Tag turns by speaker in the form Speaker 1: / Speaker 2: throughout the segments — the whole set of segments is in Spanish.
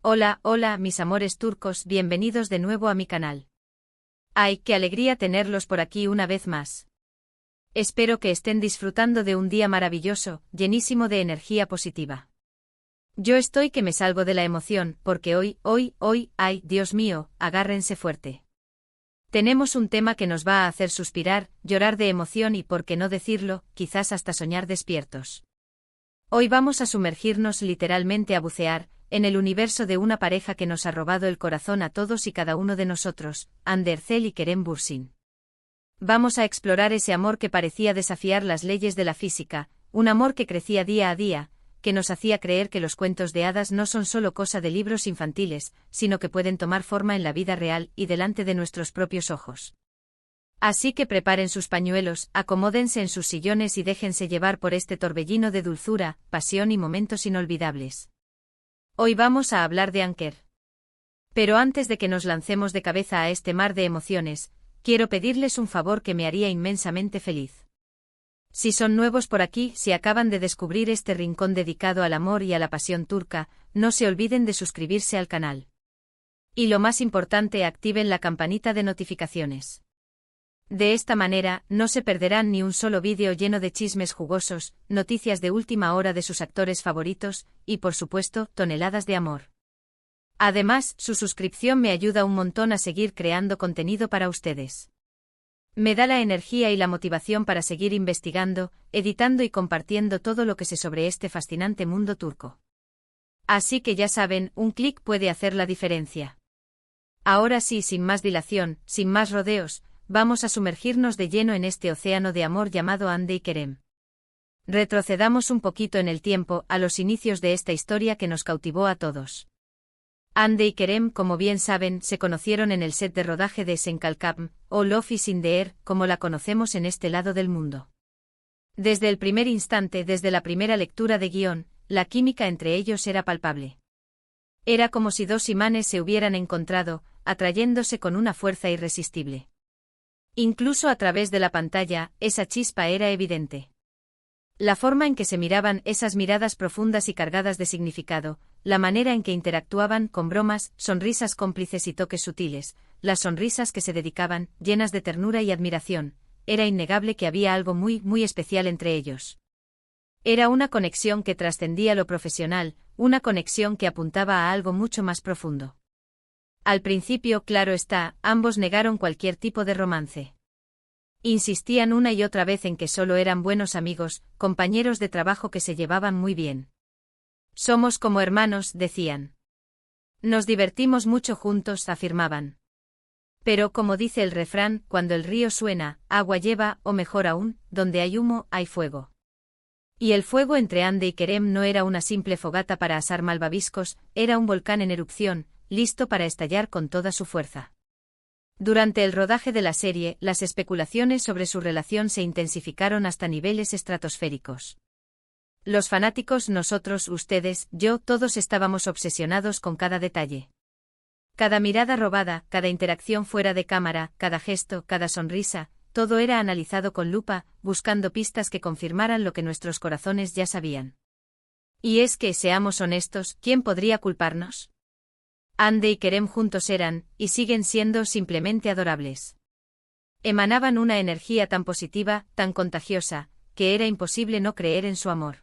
Speaker 1: Hola, hola, mis amores turcos, bienvenidos de nuevo a mi canal. ¡Ay, qué alegría tenerlos por aquí una vez más! Espero que estén disfrutando de un día maravilloso, llenísimo de energía positiva. Yo estoy que me salgo de la emoción, porque hoy, ay, Dios mío, agárrense fuerte. Tenemos un tema que nos va a hacer suspirar, llorar de emoción y, por qué no decirlo, quizás hasta soñar despiertos. Hoy vamos a sumergirnos literalmente a bucear en el universo de una pareja que nos ha robado el corazón a todos y cada uno de nosotros, Hande Erçel y Kerem Bürsin. Vamos a explorar ese amor que parecía desafiar las leyes de la física, un amor que crecía día a día, que nos hacía creer que los cuentos de hadas no son solo cosa de libros infantiles, sino que pueden tomar forma en la vida real y delante de nuestros propios ojos. Así que preparen sus pañuelos, acomódense en sus sillones y déjense llevar por este torbellino de dulzura, pasión y momentos inolvidables. Hoy vamos a hablar de Anker. Pero antes de que nos lancemos de cabeza a este mar de emociones, quiero pedirles un favor que me haría inmensamente feliz. Si son nuevos por aquí, si acaban de descubrir este rincón dedicado al amor y a la pasión turca, no se olviden de suscribirse al canal. Y lo más importante, activen la campanita de notificaciones. De esta manera, no se perderán ni un solo vídeo lleno de chismes jugosos, noticias de última hora de sus actores favoritos, y por supuesto, toneladas de amor. Además, su suscripción me ayuda un montón a seguir creando contenido para ustedes. Me da la energía y la motivación para seguir investigando, editando y compartiendo todo lo que sé sobre este fascinante mundo turco. Así que ya saben, un clic puede hacer la diferencia. Ahora sí, sin más dilación, sin más rodeos, vamos a sumergirnos de lleno en este océano de amor llamado Hande y Kerem. Retrocedamos un poquito en el tiempo, a los inicios de esta historia que nos cautivó a todos. Hande y Kerem, como bien saben, se conocieron en el set de rodaje de Senkalkam, o Love is in the Air, como la conocemos en este lado del mundo. Desde el primer instante, desde la primera lectura de guión, la química entre ellos era palpable. Era como si dos imanes se hubieran encontrado, atrayéndose con una fuerza irresistible. Incluso a través de la pantalla, esa chispa era evidente. La forma en que se miraban, esas miradas profundas y cargadas de significado, la manera en que interactuaban, con bromas, sonrisas cómplices y toques sutiles, las sonrisas que se dedicaban, llenas de ternura y admiración, era innegable que había algo muy, muy especial entre ellos. Era una conexión que trascendía lo profesional, una conexión que apuntaba a algo mucho más profundo. Al principio, claro está, ambos negaron cualquier tipo de romance. Insistían una y otra vez en que solo eran buenos amigos, compañeros de trabajo que se llevaban muy bien. Somos como hermanos, decían. Nos divertimos mucho juntos, afirmaban. Pero como dice el refrán, cuando el río suena, agua lleva, o mejor aún, donde hay humo, hay fuego. Y el fuego entre Hande y Kerem no era una simple fogata para asar malvaviscos, era un volcán en erupción, listo para estallar con toda su fuerza. Durante el rodaje de la serie, las especulaciones sobre su relación se intensificaron hasta niveles estratosféricos. Los fanáticos, nosotros, ustedes, yo, todos estábamos obsesionados con cada detalle. Cada mirada robada, cada interacción fuera de cámara, cada gesto, cada sonrisa, todo era analizado con lupa, buscando pistas que confirmaran lo que nuestros corazones ya sabían. Y es que, seamos honestos, ¿quién podría culparnos? Hande y Kerem juntos eran, y siguen siendo, simplemente adorables. Emanaban una energía tan positiva, tan contagiosa, que era imposible no creer en su amor.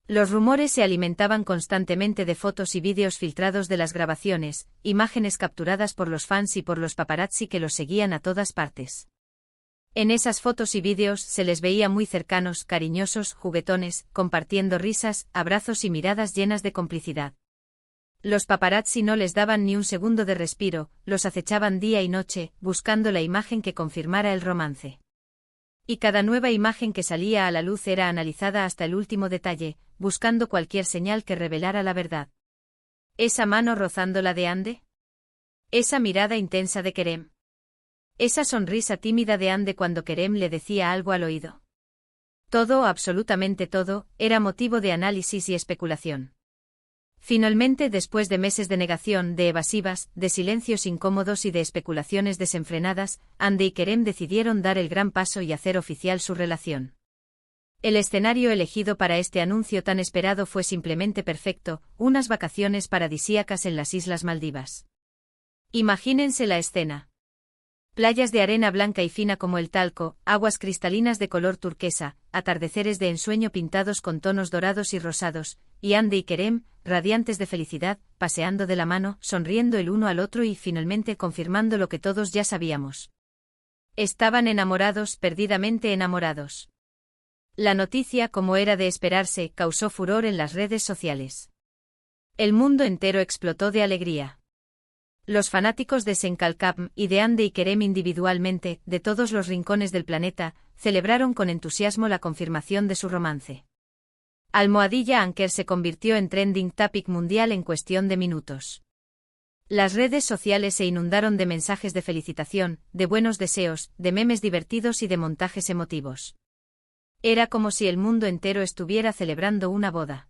Speaker 1: Los rumores se alimentaban constantemente de fotos y vídeos filtrados de las grabaciones, imágenes capturadas por los fans y por los paparazzi que los seguían a todas partes. En esas fotos y vídeos se les veía muy cercanos, cariñosos, juguetones, compartiendo risas, abrazos y miradas llenas de complicidad. Los paparazzi no les daban ni un segundo de respiro, los acechaban día y noche, buscando la imagen que confirmara el romance. Y cada nueva imagen que salía a la luz era analizada hasta el último detalle, buscando cualquier señal que revelara la verdad. ¿Esa mano rozando la de Hande? ¿Esa mirada intensa de Kerem? ¿Esa sonrisa tímida de Hande cuando Kerem le decía algo al oído? Todo, absolutamente todo, era motivo de análisis y especulación. Finalmente, después de meses de negación, de evasivas, de silencios incómodos y de especulaciones desenfrenadas, Hande y Kerem decidieron dar el gran paso y hacer oficial su relación. El escenario elegido para este anuncio tan esperado fue simplemente perfecto, unas vacaciones paradisíacas en las Islas Maldivas. Imagínense la escena. Playas de arena blanca y fina como el talco, aguas cristalinas de color turquesa, atardeceres de ensueño pintados con tonos dorados y rosados, y Andy y Kerem, radiantes de felicidad, paseando de la mano, sonriendo el uno al otro y finalmente confirmando lo que todos ya sabíamos. Estaban enamorados, perdidamente enamorados. La noticia, como era de esperarse, causó furor en las redes sociales. El mundo entero explotó de alegría. Los fanáticos de Senkalkam y de Andy y Kerem individualmente, de todos los rincones del planeta, celebraron con entusiasmo la confirmación de su romance. Almohadilla Anker se convirtió en trending topic mundial en cuestión de minutos. Las redes sociales se inundaron de mensajes de felicitación, de buenos deseos, de memes divertidos y de montajes emotivos. Era como si el mundo entero estuviera celebrando una boda.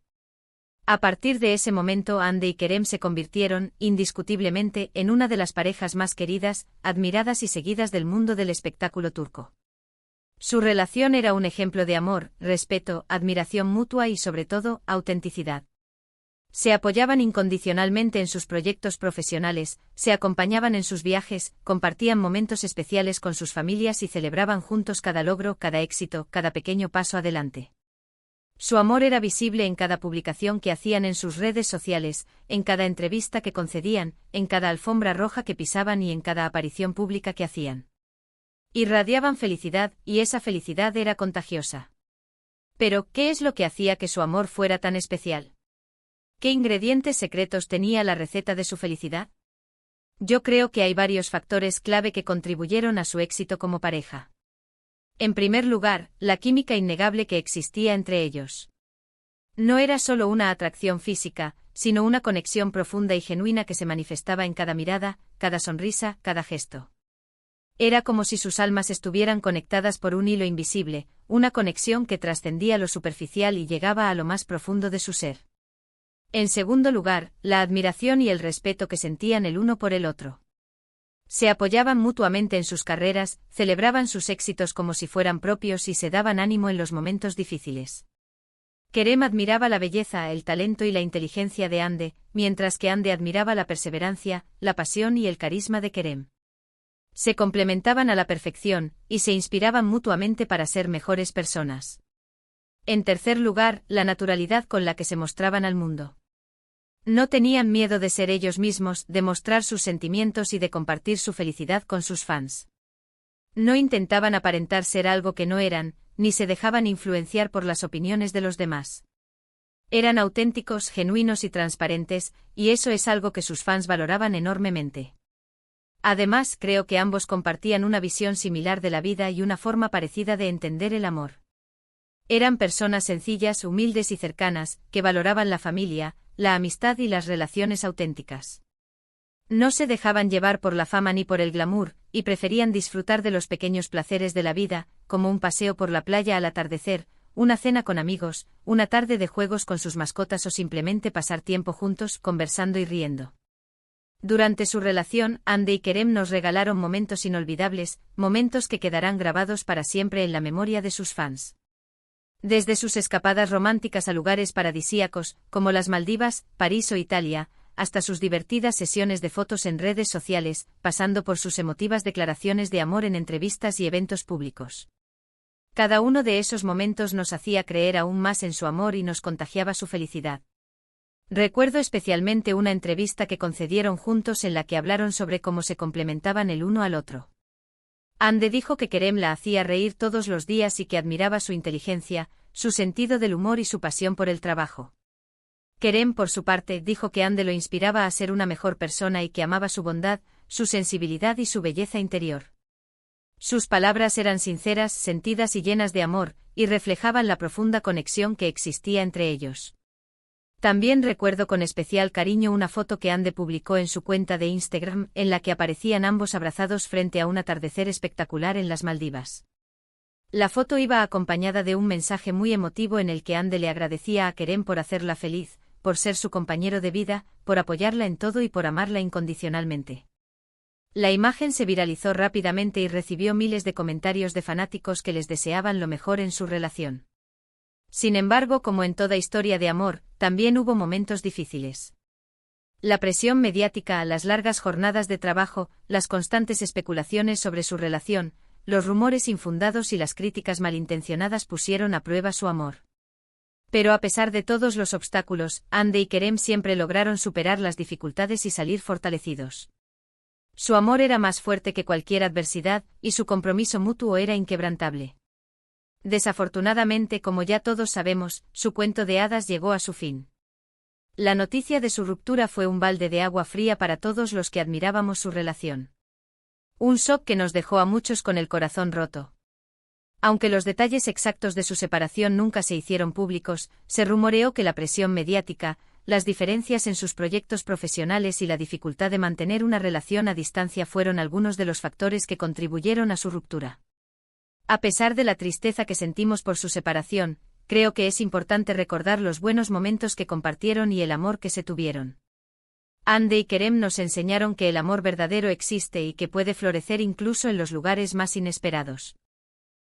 Speaker 1: A partir de ese momento Andy y Kerem se convirtieron, indiscutiblemente, en una de las parejas más queridas, admiradas y seguidas del mundo del espectáculo turco. Su relación era un ejemplo de amor, respeto, admiración mutua y sobre todo, autenticidad. Se apoyaban incondicionalmente en sus proyectos profesionales, se acompañaban en sus viajes, compartían momentos especiales con sus familias y celebraban juntos cada logro, cada éxito, cada pequeño paso adelante. Su amor era visible en cada publicación que hacían en sus redes sociales, en cada entrevista que concedían, en cada alfombra roja que pisaban y en cada aparición pública que hacían. Irradiaban felicidad, y esa felicidad era contagiosa. Pero, ¿qué es lo que hacía que su amor fuera tan especial? ¿Qué ingredientes secretos tenía la receta de su felicidad? Yo creo que hay varios factores clave que contribuyeron a su éxito como pareja. En primer lugar, la química innegable que existía entre ellos. No era solo una atracción física, sino una conexión profunda y genuina que se manifestaba en cada mirada, cada sonrisa, cada gesto. Era como si sus almas estuvieran conectadas por un hilo invisible, una conexión que trascendía lo superficial y llegaba a lo más profundo de su ser. En segundo lugar, la admiración y el respeto que sentían el uno por el otro. Se apoyaban mutuamente en sus carreras, celebraban sus éxitos como si fueran propios y se daban ánimo en los momentos difíciles. Kerem admiraba la belleza, el talento y la inteligencia de Andy, mientras que Andy admiraba la perseverancia, la pasión y el carisma de Kerem. Se complementaban a la perfección, y se inspiraban mutuamente para ser mejores personas. En tercer lugar, la naturalidad con la que se mostraban al mundo. No tenían miedo de ser ellos mismos, de mostrar sus sentimientos y de compartir su felicidad con sus fans. No intentaban aparentar ser algo que no eran, ni se dejaban influenciar por las opiniones de los demás. Eran auténticos, genuinos y transparentes, y eso es algo que sus fans valoraban enormemente. Además, creo que ambos compartían una visión similar de la vida y una forma parecida de entender el amor. Eran personas sencillas, humildes y cercanas, que valoraban la familia, la amistad y las relaciones auténticas. No se dejaban llevar por la fama ni por el glamour, y preferían disfrutar de los pequeños placeres de la vida, como un paseo por la playa al atardecer, una cena con amigos, una tarde de juegos con sus mascotas o simplemente pasar tiempo juntos, conversando y riendo. Durante su relación, Andy y Kerem nos regalaron momentos inolvidables, momentos que quedarán grabados para siempre en la memoria de sus fans. Desde sus escapadas románticas a lugares paradisíacos, como las Maldivas, París o Italia, hasta sus divertidas sesiones de fotos en redes sociales, pasando por sus emotivas declaraciones de amor en entrevistas y eventos públicos. Cada uno de esos momentos nos hacía creer aún más en su amor y nos contagiaba su felicidad. Recuerdo especialmente una entrevista que concedieron juntos en la que hablaron sobre cómo se complementaban el uno al otro. Andy dijo que Kerem la hacía reír todos los días y que admiraba su inteligencia, su sentido del humor y su pasión por el trabajo. Kerem, por su parte, dijo que Andy lo inspiraba a ser una mejor persona y que amaba su bondad, su sensibilidad y su belleza interior. Sus palabras eran sinceras, sentidas y llenas de amor, y reflejaban la profunda conexión que existía entre ellos. También recuerdo con especial cariño una foto que Andy publicó en su cuenta de Instagram, en la que aparecían ambos abrazados frente a un atardecer espectacular en las Maldivas. La foto iba acompañada de un mensaje muy emotivo en el que Andy le agradecía a Kerem por hacerla feliz, por ser su compañero de vida, por apoyarla en todo y por amarla incondicionalmente. La imagen se viralizó rápidamente y recibió miles de comentarios de fanáticos que les deseaban lo mejor en su relación. Sin embargo, como en toda historia de amor, también hubo momentos difíciles. La presión mediática, las largas jornadas de trabajo, las constantes especulaciones sobre su relación, los rumores infundados y las críticas malintencionadas pusieron a prueba su amor. Pero a pesar de todos los obstáculos, Hande y Kerem siempre lograron superar las dificultades y salir fortalecidos. Su amor era más fuerte que cualquier adversidad, y su compromiso mutuo era inquebrantable. Desafortunadamente, como ya todos sabemos, su cuento de hadas llegó a su fin. La noticia de su ruptura fue un balde de agua fría para todos los que admirábamos su relación. Un shock que nos dejó a muchos con el corazón roto. Aunque los detalles exactos de su separación nunca se hicieron públicos, se rumoreó que la presión mediática, las diferencias en sus proyectos profesionales y la dificultad de mantener una relación a distancia fueron algunos de los factores que contribuyeron a su ruptura. A pesar de la tristeza que sentimos por su separación, creo que es importante recordar los buenos momentos que compartieron y el amor que se tuvieron. Hande y Kerem nos enseñaron que el amor verdadero existe y que puede florecer incluso en los lugares más inesperados.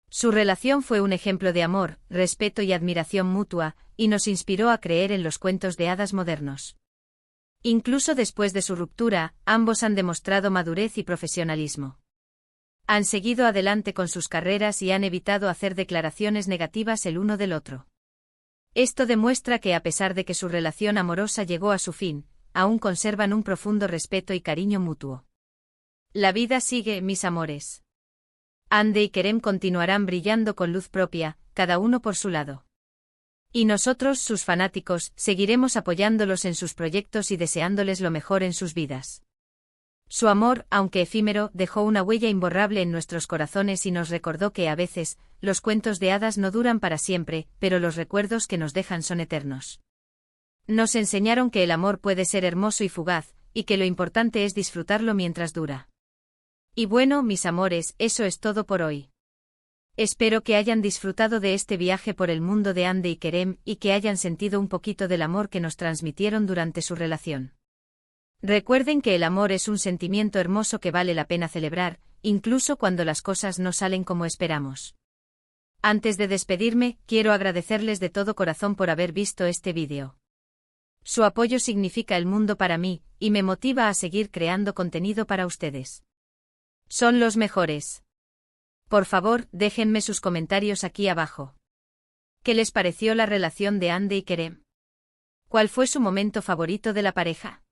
Speaker 1: Su relación fue un ejemplo de amor, respeto y admiración mutua, y nos inspiró a creer en los cuentos de hadas modernos. Incluso después de su ruptura, ambos han demostrado madurez y profesionalismo. Han seguido adelante con sus carreras y han evitado hacer declaraciones negativas el uno del otro. Esto demuestra que a pesar de que su relación amorosa llegó a su fin, aún conservan un profundo respeto y cariño mutuo. La vida sigue, mis amores. Hande y Kerem continuarán brillando con luz propia, cada uno por su lado. Y nosotros, sus fanáticos, seguiremos apoyándolos en sus proyectos y deseándoles lo mejor en sus vidas. Su amor, aunque efímero, dejó una huella imborrable en nuestros corazones y nos recordó que a veces, los cuentos de hadas no duran para siempre, pero los recuerdos que nos dejan son eternos. Nos enseñaron que el amor puede ser hermoso y fugaz, y que lo importante es disfrutarlo mientras dura. Y bueno, mis amores, eso es todo por hoy. Espero que hayan disfrutado de este viaje por el mundo de Hande y Kerem y que hayan sentido un poquito del amor que nos transmitieron durante su relación. Recuerden que el amor es un sentimiento hermoso que vale la pena celebrar, incluso cuando las cosas no salen como esperamos. Antes de despedirme, quiero agradecerles de todo corazón por haber visto este vídeo. Su apoyo significa el mundo para mí, y me motiva a seguir creando contenido para ustedes. Son los mejores. Por favor, déjenme sus comentarios aquí abajo. ¿Qué les pareció la relación de Hande y Kerem? ¿Cuál fue su momento favorito de la pareja?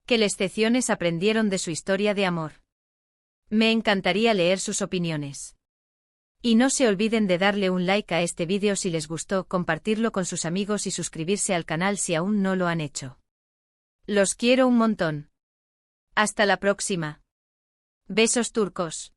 Speaker 1: ¿Qué lecciones aprendieron de su historia de amor? Me encantaría leer sus opiniones. Y no se olviden de darle un like a este vídeo si les gustó, compartirlo con sus amigos y suscribirse al canal si aún no lo han hecho. Los quiero un montón. Hasta la próxima. Besos turcos.